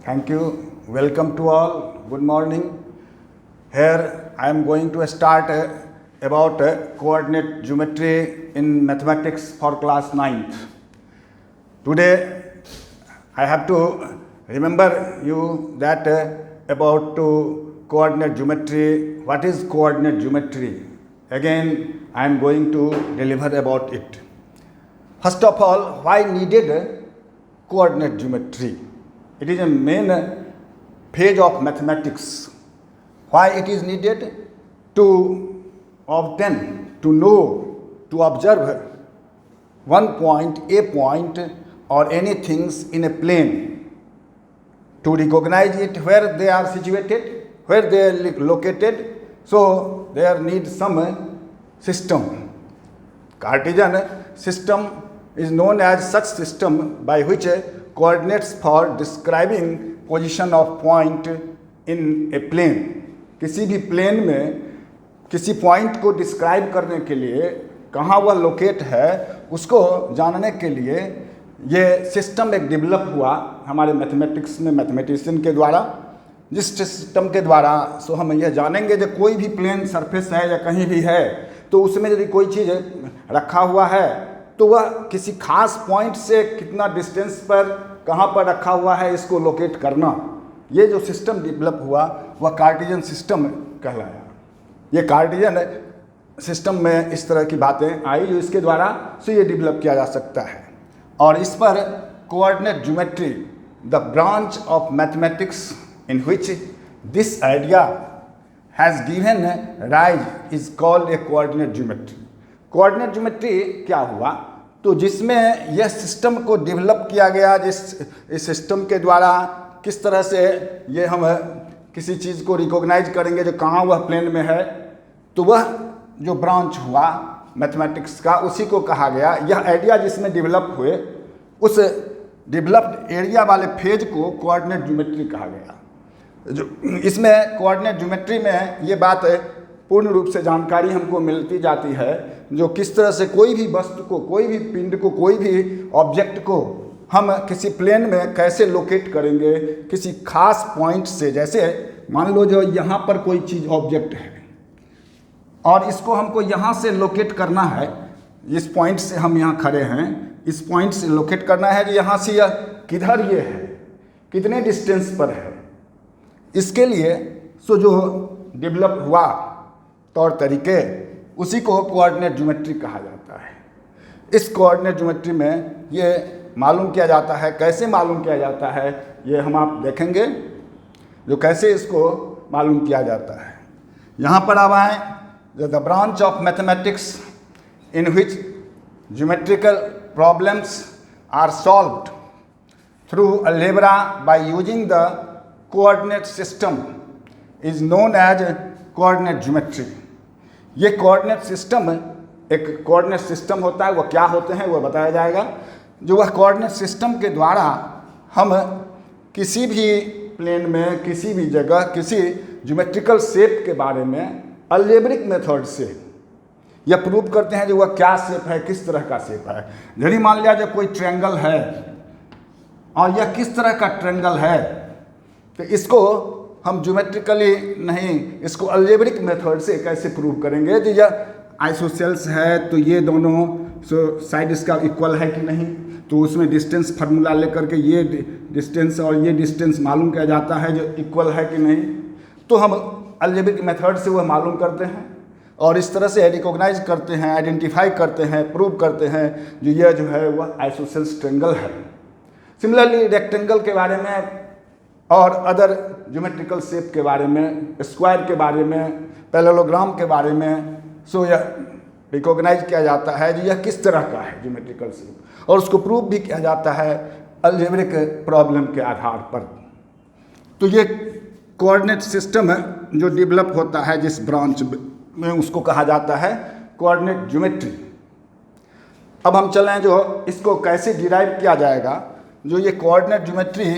Thank you. Welcome to all. Good morning. Here I am going to start about coordinate geometry in mathematics for class 9th. Today I have to remember you that about to coordinate geometry. What is coordinate geometry? Again I am going to deliver about it. First of all, why needed coordinate geometry? It is a main phase of mathematics. Why it is needed? To obtain, to know, to observe one point, a point or any things in a plane, to recognize it where they are situated, where they are located. So there needs some system. Cartesian system is known as such system by which coordinates for describing position of point in a plane. किसी भी plane में किसी point को describe करने के लिए कहाँ वह लोकेट है उसको जानने के लिए ये सिस्टम एक डेवलप हुआ हमारे मैथमेटिक्स में मैथमेटिशियन के द्वारा, जिस सिस्टम के द्वारा सो हम यह जानेंगे जो कोई भी प्लेन सरफेस है या कहीं भी है तो उसमें यदि कोई चीज़ रखा हुआ है तो वह किसी खास पॉइंट से कितना डिस्टेंस पर कहाँ पर रखा हुआ है इसको लोकेट करना, ये जो सिस्टम डेवलप हुआ वह कार्टेशियन सिस्टम कहलाया। ये कार्टेशियन सिस्टम में इस तरह की बातें आई जो इसके द्वारा से ये डेवलप किया जा सकता है। और इस पर coordinate geometry the branch of mathematics in which this idea has given rise is called a coordinate geometry. Coordinate geometry क्या हुआ तो जिसमें यह सिस्टम को डेवलप किया गया, इस सिस्टम के द्वारा किस तरह से ये हम किसी चीज़ को रिकॉग्नाइज करेंगे जो कहाँ वह प्लेन में है, तो वह जो ब्रांच हुआ मैथमेटिक्स का उसी को कहा गया। यह आइडिया जिसमें डेवलप हुए उस डेवलप्ड एरिया वाले फेज को कोऑर्डिनेट ज्योमेट्री कहा गया। जो इसमें कोऑर्डिनेट ज्योमेट्री में ये बात पूर्ण रूप से जानकारी हमको मिलती जाती है जो किस तरह से कोई भी वस्तु को, कोई भी पिंड को, कोई भी ऑब्जेक्ट को हम किसी प्लेन में कैसे लोकेट करेंगे किसी खास पॉइंट से। जैसे मान लो जो यहाँ पर कोई चीज़ ऑब्जेक्ट है और इसको हमको यहाँ से लोकेट करना है, इस पॉइंट से हम यहाँ खड़े हैं, इस पॉइंट से लोकेट करना है कि यहाँ से यह किधर ये है, कितने डिस्टेंस पर है। इसके लिए सो जो डेवलप हुआ तौर तरीके उसी को कोऑर्डिनेट ज्योमेट्री कहा जाता है। इस कोऑर्डिनेट ज्योमेट्री में ये मालूम किया जाता है, कैसे मालूम किया जाता है ये हम आप देखेंगे जो कैसे इसको मालूम किया जाता है। यहाँ पर अब आए the branch of mathematics in which geometrical problems are solved through algebra by using the coordinate system is known as coordinate geometry. ये कोऑर्डिनेट सिस्टम एक कोऑर्डिनेट सिस्टम होता है, वह क्या होते हैं वह बताया जाएगा। जो वह कोऑर्डिनेट सिस्टम के द्वारा हम किसी भी प्लेन में किसी भी जगह किसी ज्योमेट्रिकल शेप के बारे में अलजेब्रिक मेथड से यह प्रूव करते हैं जो वह क्या शेप है, किस तरह का शेप है। यदि मान लिया जो कोई ट्रायंगल है और यह किस तरह का ट्रायंगल है तो इसको हम ज्योमेट्रिकली नहीं, इसको अलजेब्रिक मेथड से कैसे प्रूव करेंगे जो यह आइसोसेल्स है तो ये दोनों साइड इसका इक्वल है कि नहीं, तो उसमें डिस्टेंस फार्मूला लेकर के ये डिस्टेंस और ये डिस्टेंस मालूम किया जाता है जो इक्वल है कि नहीं, तो हम अलजेब्रिक मेथड से वह मालूम करते हैं और इस तरह से रिकॉग्नाइज करते हैं, आइडेंटिफाई करते हैं, प्रूव करते हैं जो यह जो है वह आइसोसेल्स ट्रायंगल है। सिमिलरली रेक्टेंगल के बारे में और अदर ज्योमेट्रिकल शेप के बारे में, स्क्वायर के बारे में, पैरेललोग्राम के बारे में सो यह रिकॉग्नाइज किया जाता है जो यह किस तरह का है ज्योमेट्रिकल शेप, और उसको प्रूव भी किया जाता है अलजेब्रिक प्रॉब्लम के आधार पर। तो ये कोऑर्डिनेट सिस्टम है जो डेवलप होता है जिस ब्रांच में उसको कहा जाता है कोऑर्डिनेट ज्योमेट्री। अब हम चलें जो इसको कैसे डिराइव किया जाएगा, जो ये कोऑर्डिनेट ज्योमेट्री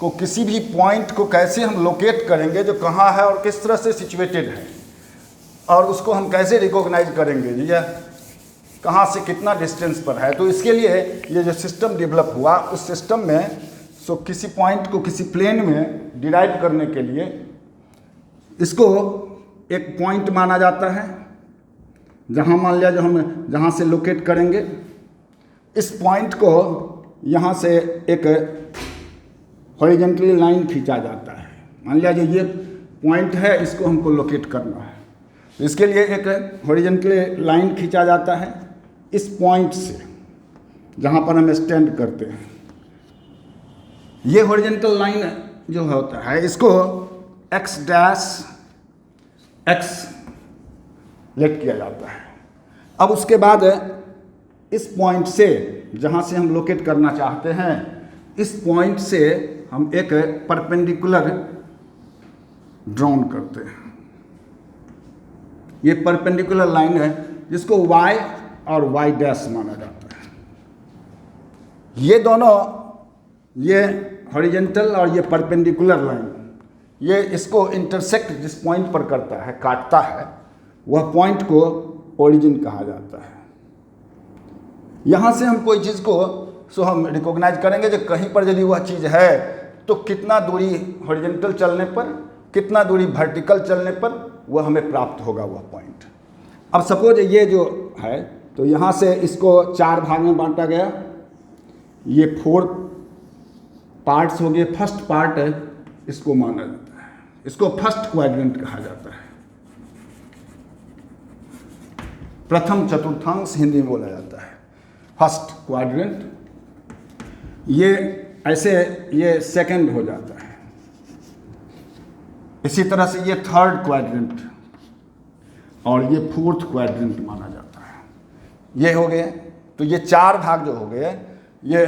को किसी भी पॉइंट को कैसे हम लोकेट करेंगे जो कहाँ है और किस तरह से सिचुएटेड है, और उसको हम कैसे रिकॉग्नाइज करेंगे ये कहाँ से कितना डिस्टेंस पर है। तो इसके लिए ये जो सिस्टम डेवलप हुआ उस सिस्टम में सो किसी पॉइंट को किसी प्लेन में डिराइव करने के लिए इसको एक पॉइंट माना जाता है, जहाँ मान लिया जो हम जहाँ से लोकेट करेंगे, इस पॉइंट को यहाँ से एक हॉरिजॉन्टली लाइन खींचा जाता है। मान लिया जो ये पॉइंट है, इसको हमको लोकेट करना है, तो इसके लिए एक हॉरिजॉन्टली लाइन खींचा जाता है इस पॉइंट से, जहाँ पर हम स्टैंड करते हैं। ये हॉरिजॉन्टल लाइन जो होता है, इसको x डैश x लेट किया जाता है। अब उसके बाद इस पॉइंट से, जहाँ से हम लोकेट करना चाहते हैं, इस पॉइंट से हम एक परपेंडिकुलर ड्रॉन करते हैं। ये परपेंडिकुलर लाइन है जिसको y और y डैश माना जाता है। ये दोनों, ये हॉरिजॉन्टल और ये परपेंडिकुलर लाइन, ये इसको इंटरसेक्ट जिस पॉइंट पर करता है, काटता है, वह पॉइंट को ओरिजिन कहा जाता है। यहाँ से हम कोई चीज़ को हम रिकॉग्नाइज करेंगे जो कहीं पर यदि वह चीज़ है तो कितना दूरी हॉरिजॉन्टल चलने पर, कितना दूरी वर्टिकल चलने पर वह हमें प्राप्त होगा वह पॉइंट। अब सपोज ये जो है, तो यहाँ से इसको 4 भाग में बांटा गया, ये 4 पार्ट्स हो गए। फर्स्ट पार्ट है, इसको माना जाता है, इसको फर्स्ट क्वाड्रेंट कहा जाता है, प्रथम चतुर्थांश हिंदी में बोला जाता है, फर्स्ट क्वाड्रेंट। ये ऐसे ये सेकंड हो जाता है। इसी तरह से ये थर्ड क्वाड्रेंट और ये फोर्थ क्वाड्रेंट माना जाता है। ये हो गए, तो ये 4 भाग जो हो गए, ये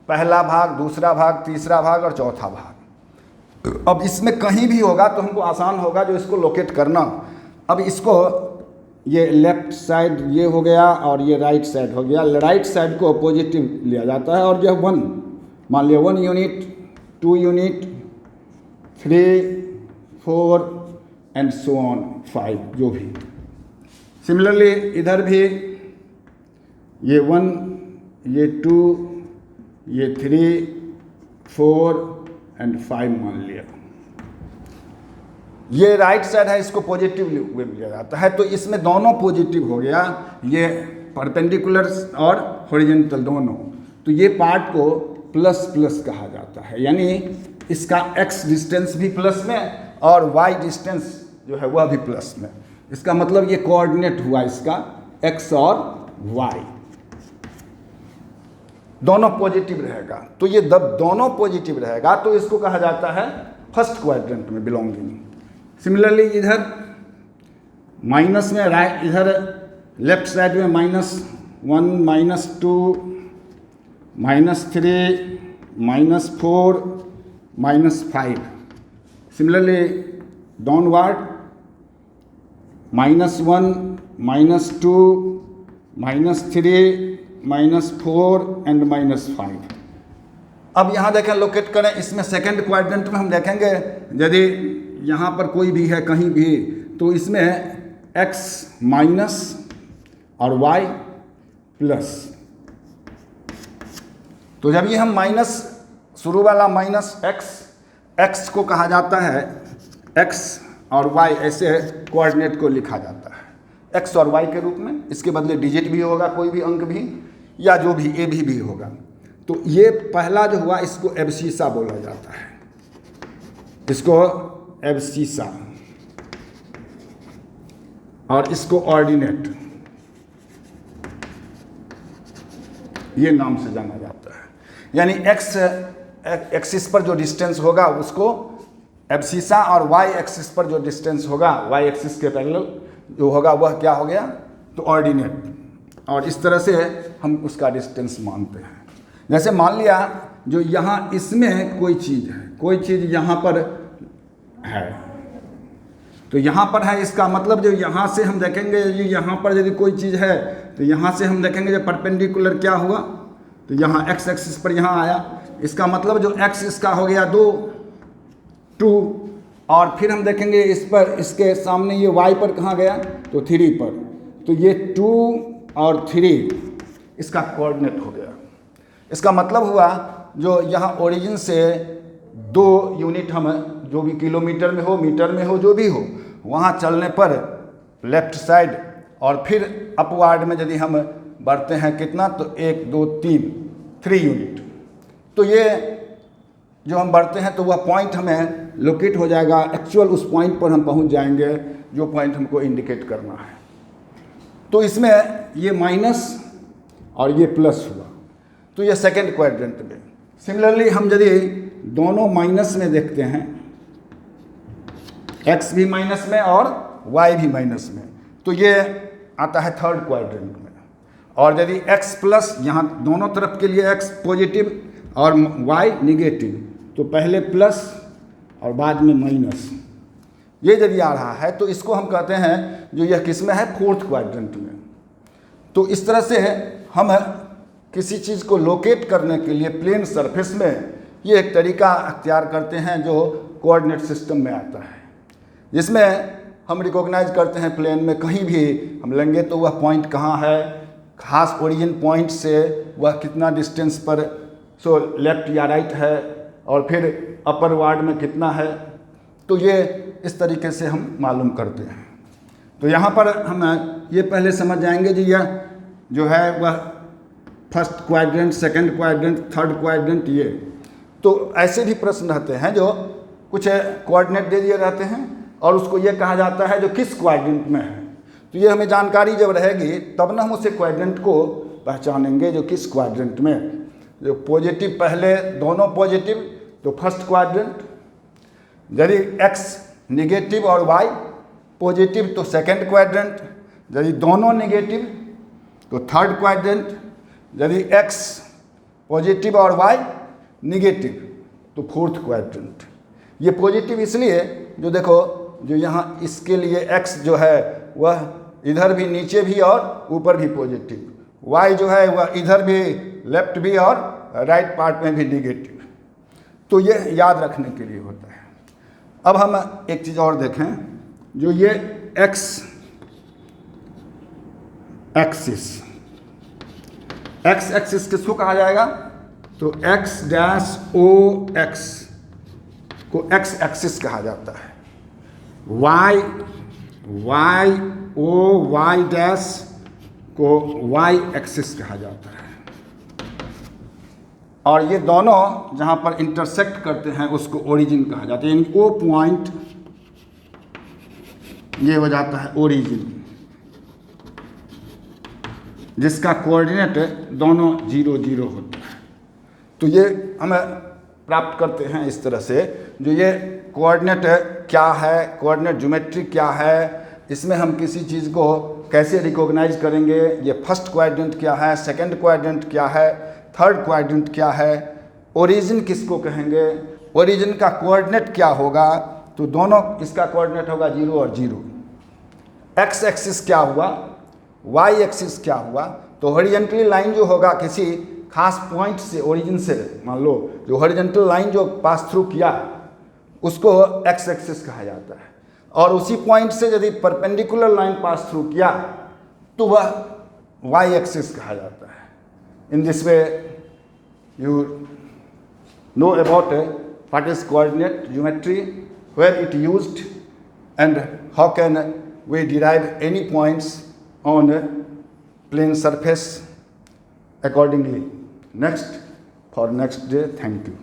पहला भाग, दूसरा भाग, तीसरा भाग और चौथा भाग। अब इसमें कहीं भी होगा तो हमको आसान होगा जो इसको लोकेट करना। अब इसको, ये लेफ्ट साइड ये हो गया और ये राइट साइड हो गया। राइट साइड को पॉजिटिव लिया जाता है और यह 1, मान लिया 1 unit, 2 unit, 3, 4 and so on 5, जो भी। सिमिलरली इधर भी ये 1, ये 2, ये 3, 4 एंड 5 मान लिया। ये राइट साइड है, इसको पॉजिटिव वे लिया जाता है, तो इसमें दोनों पॉजिटिव हो गया, ये परपेंडिकुलर और हॉरिजॉन्टल दोनों। तो ये पार्ट को प्लस प्लस कहा जाता है, यानी इसका x डिस्टेंस भी प्लस में और y डिस्टेंस जो है वह भी प्लस में। इसका मतलब ये कोऑर्डिनेट हुआ इसका x और y, दोनों पॉजिटिव रहेगा। तो ये जब दोनों पॉजिटिव रहेगा तो इसको कहा जाता है फर्स्ट क्वाड्रेंट में बिलोंगिंग। सिमिलरली इधर माइनस में, राइट इधर लेफ्ट साइड में -1, -2, -3, -4, -5। Similarly downward -1, -2, -3, -4 and -5। अब यहाँ देखें, लोकेट करें, इसमें सेकंड क्वाड्रेंट में हम देखेंगे यदि यहाँ पर कोई भी है कहीं भी, तो इसमें x माइनस और y प्लस। तो जब ये हम माइनस, शुरू वाला माइनस x को कहा जाता है, x और y ऐसे कोऑर्डिनेट को लिखा जाता है x और y के रूप में। इसके बदले डिजिट भी होगा, कोई भी अंक भी, या जो भी ए भी होगा। तो ये पहला जो हुआ, इसको एब्सिसा बोला जाता है, इसको एब्सिसा, और इसको ऑर्डिनेट, ये नाम से जाना जाता है। यानी x एक्सिस पर जो डिस्टेंस होगा उसको एब्सिसा, और y एक्सिस पर जो डिस्टेंस होगा, y एक्सिस के पैरेलल जो होगा वह क्या हो गया, तो ऑर्डिनेट। और इस तरह से हम उसका डिस्टेंस मानते हैं। जैसे मान लिया जो यहाँ इसमें कोई चीज़ है, कोई चीज़ यहाँ पर है, तो यहाँ पर है, इसका मतलब जो यहाँ से हम देखेंगे, ये यहाँ पर यदि कोई चीज़ है तो यहाँ से हम देखेंगे जो परपेंडिकुलर क्या हुआ, तो यहाँ x एक्सिस पर यहाँ आया, इसका मतलब जो x इसका हो गया 2, और फिर हम देखेंगे इस पर, इसके सामने ये y पर कहाँ गया, तो 3 पर, तो ये 2 और 3 इसका कोऑर्डिनेट हो गया। इसका मतलब हुआ जो यहाँ ओरिजिन से 2 यूनिट हम जो भी किलोमीटर में हो, मीटर में हो, जो भी हो, वहाँ चलने पर लेफ्ट साइड और फिर अपवार्ड में यदि हम बढ़ते हैं कितना, तो 1 2 3 यूनिट, तो ये जो हम बढ़ते हैं तो वह पॉइंट हमें लोकेट हो जाएगा। एक्चुअल उस पॉइंट पर हम पहुंच जाएंगे जो पॉइंट हमको इंडिकेट करना है। तो इसमें ये माइनस और ये प्लस हुआ, तो ये सेकेंड क्वाड्रेंट में। सिमिलरली हम यदि दोनों माइनस में देखते हैं, x भी माइनस में और y भी माइनस में, तो ये आता है थर्ड क्वाड्रेंट में। और यदि x प्लस, यहाँ दोनों तरफ के लिए x पॉजिटिव और y निगेटिव, तो पहले प्लस और बाद में माइनस, ये यदि आ रहा है तो इसको हम कहते हैं जो यह किस में है, फोर्थ क्वाड्रेंट में। तो इस तरह से हम किसी चीज़ को लोकेट करने के लिए प्लेन सरफेस में ये एक तरीका अख्तियार करते हैं जो कोऑर्डिनेट सिस्टम में आता है, जिसमें हम रिकॉग्नाइज करते हैं प्लेन में कहीं भी हम लेंगे तो वह पॉइंट कहाँ है, खास ओरिजिन पॉइंट से वह कितना डिस्टेंस पर सो लेफ्ट या राइट है, और फिर अपर वार्ड में कितना है। तो ये इस तरीके से हम मालूम करते हैं। तो यहाँ पर हम ये पहले समझ जाएंगे जी, यह जो है वह first quadrant, second quadrant, third quadrant, ये तो ऐसे भी प्रश्न रहते हैं जो कुछ कोऑर्डिनेट दे दिए रहते हैं और उसको ये कहा जाता है जो किस क्वाड्रेंट में है। तो ये हमें जानकारी जब रहेगी तब ना हम उसे क्वाड्रेंट को पहचानेंगे जो किस क्वाड्रेंट में। जो पॉजिटिव पहले दोनों पॉजिटिव तो फर्स्ट क्वाड्रेंट, यदि x निगेटिव और y पॉजिटिव तो सेकंड क्वाड्रेंट, यदि दोनों निगेटिव तो थर्ड क्वाड्रेंट, यदि x पॉजिटिव और y निगेटिव तो फोर्थ क्वाड्रेंट। ये पॉजिटिव इसलिए जो देखो जो यहाँ इसके लिए x जो है वह इधर भी नीचे भी और ऊपर भी पॉजिटिव, y जो है वह इधर भी लेफ्ट भी और राइट पार्ट में भी निगेटिव। तो ये याद रखने के लिए होता है। अब हम एक चीज़ और देखें, जो ये x एक्सिस किसको कहा जाएगा, तो x डैश ओ एक्स को x एक्सिस कहा जाता है, y ओ वाई डैश को y एक्सिस कहा जाता है। और ये दोनों जहाँ पर इंटरसेक्ट करते हैं उसको ओरिजिन कहा जाता है, यानी ओ पॉइंट ये हो जाता है ओरिजिन, जिसका कोऑर्डिनेट दोनों 0 0 होता है। तो ये हम प्राप्त करते हैं इस तरह से, जो ये कोऑर्डिनेट क्या है, कोऑर्डिनेट ज्योमेट्री क्या है, इसमें हम किसी चीज़ को कैसे रिकॉग्नाइज करेंगे, ये फर्स्ट क्वाड्रेंट क्या है, सेकंड क्वाड्रेंट क्या है, थर्ड क्वाड्रेंट क्या है, ओरिजिन किसको कहेंगे, ओरिजिन का कोऑर्डिनेट क्या होगा, तो दोनों इसका कोऑर्डिनेट होगा 0 और 0। एक्स एक्सिस क्या हुआ, वाई एक्सिस क्या हुआ, तो हॉरिजॉन्टल लाइन जो होगा किसी खास पॉइंट से, ओरिजिन से, मान लो जो हॉरिजॉन्टल लाइन जो पास थ्रू किया उसको एक्स एक्सिस कहा जाता है, और उसी पॉइंट से यदि परपेंडिकुलर लाइन पास थ्रू किया तो वह वाई एक्सिस कहा जाता है। In this way, you know about what is coordinate geometry, where it used, and how can we derive any points on a plane surface accordingly. Next, for next day, thank you.